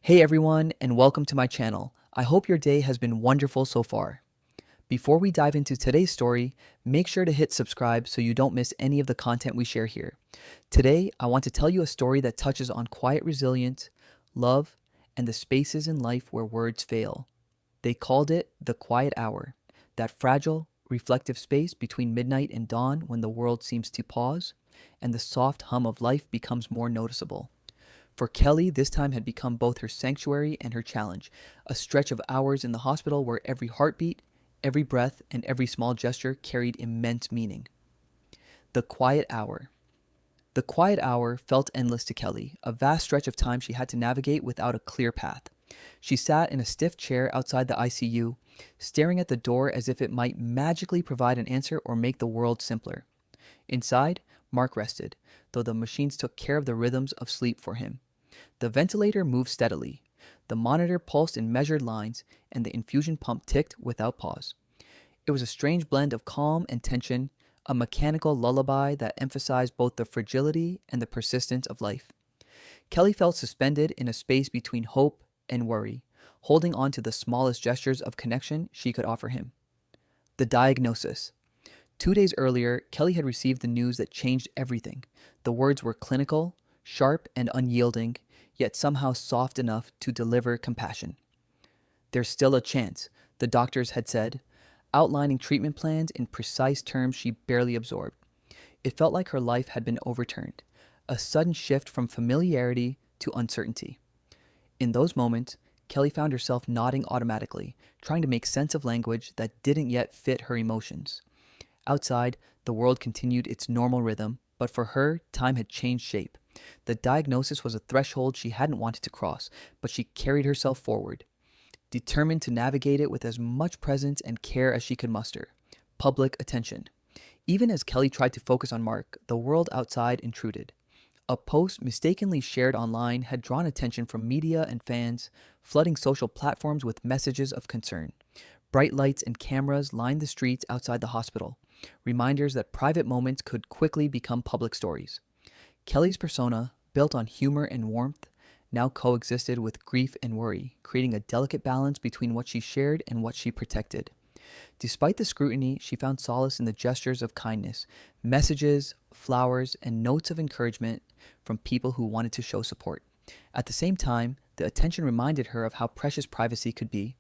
Hey everyone, and welcome to my channel. I hope your day has been wonderful so far. Before we dive into today's story, make sure to hit subscribe so you don't miss any of the content we share here. Today, I want to tell you a story that touches on quiet resilience, love, and the spaces in life where words fail. They called it the quiet hour, that fragile, reflective space between midnight and dawn when the world seems to pause and the soft hum of life becomes more noticeable. For Kelly, this time had become both her sanctuary and her challenge, a stretch of hours in the hospital where every heartbeat, every breath, and every small gesture carried immense meaning. The quiet hour. The quiet hour felt endless to Kelly, a vast stretch of time she had to navigate without a clear path. She sat in a stiff chair outside the ICU, staring at the door as if it might magically provide an answer or make the world simpler. Inside, Mark rested, though the machines took care of the rhythms of sleep for him. The ventilator moved steadily. The monitor pulsed in measured lines, and the infusion pump ticked without pause. It was a strange blend of calm and tension, a mechanical lullaby that emphasized both the fragility and the persistence of life. Kelly felt suspended in a space between hope and worry, holding on to the smallest gestures of connection she could offer him. The diagnosis. 2 days earlier, Kelly had received the news that changed everything. The words were clinical, sharp, and unyielding, yet somehow soft enough to deliver compassion. There's still a chance, the doctors had said, outlining treatment plans in precise terms she barely absorbed. It felt like her life had been overturned, a sudden shift from familiarity to uncertainty. In those moments, Kelly found herself nodding automatically, trying to make sense of language that didn't yet fit her emotions. Outside, the world continued its normal rhythm, but for her, time had changed shape. The diagnosis was a threshold she hadn't wanted to cross, but she carried herself forward, determined to navigate it with as much presence and care as she could muster. Public attention. Even as Kelly tried to focus on Mark, the world outside intruded. A post mistakenly shared online had drawn attention from media and fans, flooding social platforms with messages of concern. Bright lights and cameras lined the streets outside the hospital, reminders that private moments could quickly become public stories. Kelly's persona, built on humor and warmth, now coexisted with grief and worry, creating a delicate balance between what she shared and what she protected. Despite the scrutiny, she found solace in the gestures of kindness, messages, flowers, and notes of encouragement from people who wanted to show support. At the same time, the attention reminded her of how precious privacy could be,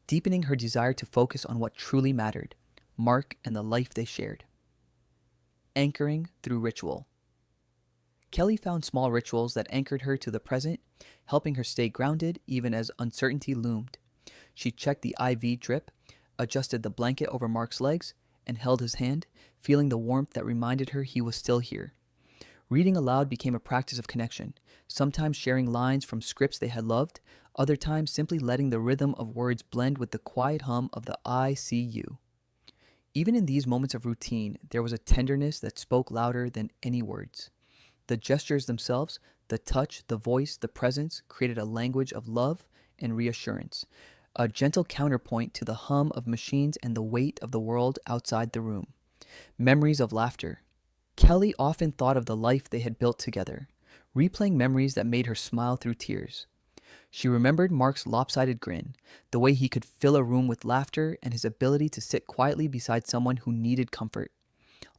deepening her desire to focus on what truly mattered, Mark and the life they shared. Anchoring through ritual. Kelly found small rituals that anchored her to the present, helping her stay grounded even as uncertainty loomed. She checked the IV drip, adjusted the blanket over Mark's legs, and held his hand, feeling the warmth that reminded her he was still here. Reading aloud became a practice of connection, sometimes sharing lines from scripts they had loved, other times simply letting the rhythm of words blend with the quiet hum of the ICU. Even in these moments of routine, there was a tenderness that spoke louder than any words. The gestures themselves, the touch, the voice, the presence, created a language of love and reassurance, a gentle counterpoint to the hum of machines and the weight of the world outside the room. Memories of laughter. Kelly often thought of the life they had built together, replaying memories that made her smile through tears. She remembered Mark's lopsided grin, the way he could fill a room with laughter, and his ability to sit quietly beside someone who needed comfort.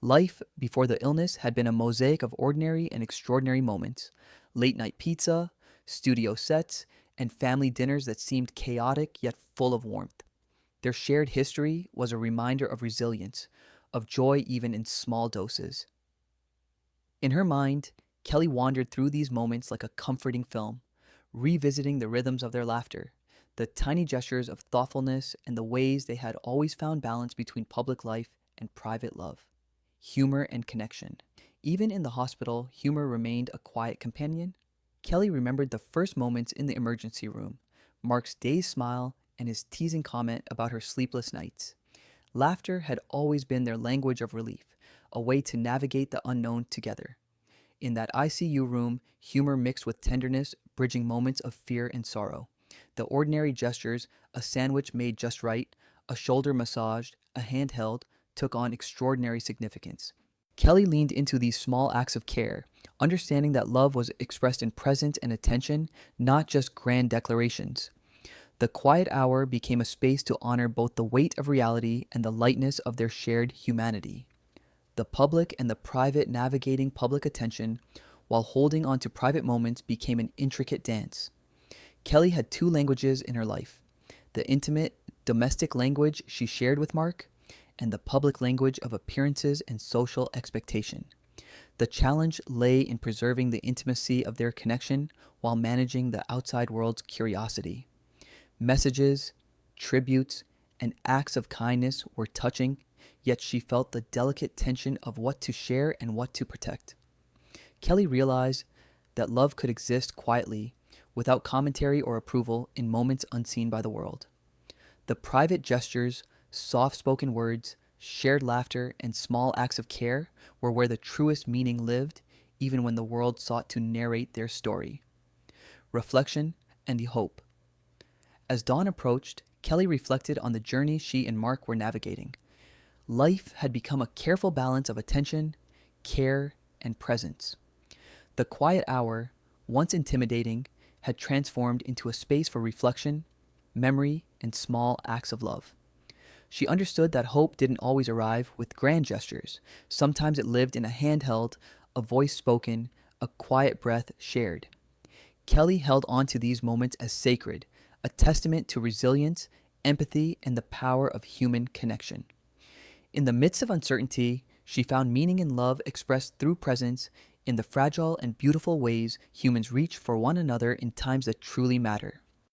Life before the illness had been a mosaic of ordinary and extraordinary moments, late night pizza, studio sets, and family dinners that seemed chaotic yet full of warmth. Their shared history was a reminder of resilience, of joy even in small doses. In her mind, Kelly wandered through these moments like a comforting film, revisiting the rhythms of their laughter, the tiny gestures of thoughtfulness, and the ways they had always found balance between public life and private love. Humor and connection. Even in the hospital, humor remained a quiet companion. Kelly remembered the first moments in the emergency room, Mark's dazed smile, and his teasing comment about her sleepless nights. Laughter had always been their language of relief, a way to navigate the unknown together. In that ICU room, humor mixed with tenderness, bridging moments of fear and sorrow. The ordinary gestures, a sandwich made just right, a shoulder massaged, a hand held, took on extraordinary significance. Kelly leaned into these small acts of care, understanding that love was expressed in presence and attention, not just grand declarations. The quiet hour became a space to honor both the weight of reality and the lightness of their shared humanity. The public and the private navigating public attention while holding on to private moments became an intricate dance. Kelly had two languages in her life: the intimate, domestic language she shared with Mark, and the public language of appearances and social expectation. The challenge lay in preserving the intimacy of their connection while managing the outside world's curiosity. Messages, tributes, and acts of kindness were touching, yet she felt the delicate tension of what to share and what to protect. Kelly realized that love could exist quietly, without commentary or approval, in moments unseen by the world. The private gestures, soft spoken words, shared laughter, and small acts of care were where the truest meaning lived, even when the world sought to narrate their story. Reflection and hope. As dawn approached, Kelly reflected on the journey she and Mark were navigating. Life had become a careful balance of attention, care, and presence. The quiet hour, once intimidating, had transformed into a space for reflection, memory, and small acts of love. She understood that hope didn't always arrive with grand gestures. Sometimes it lived in a hand held, a voice spoken, a quiet breath shared. Kelly held on to these moments as sacred, a testament to resilience, empathy, and the power of human connection. In the midst of uncertainty, she found meaning in love expressed through presence, in the fragile and beautiful ways humans reach for one another in times that truly matter.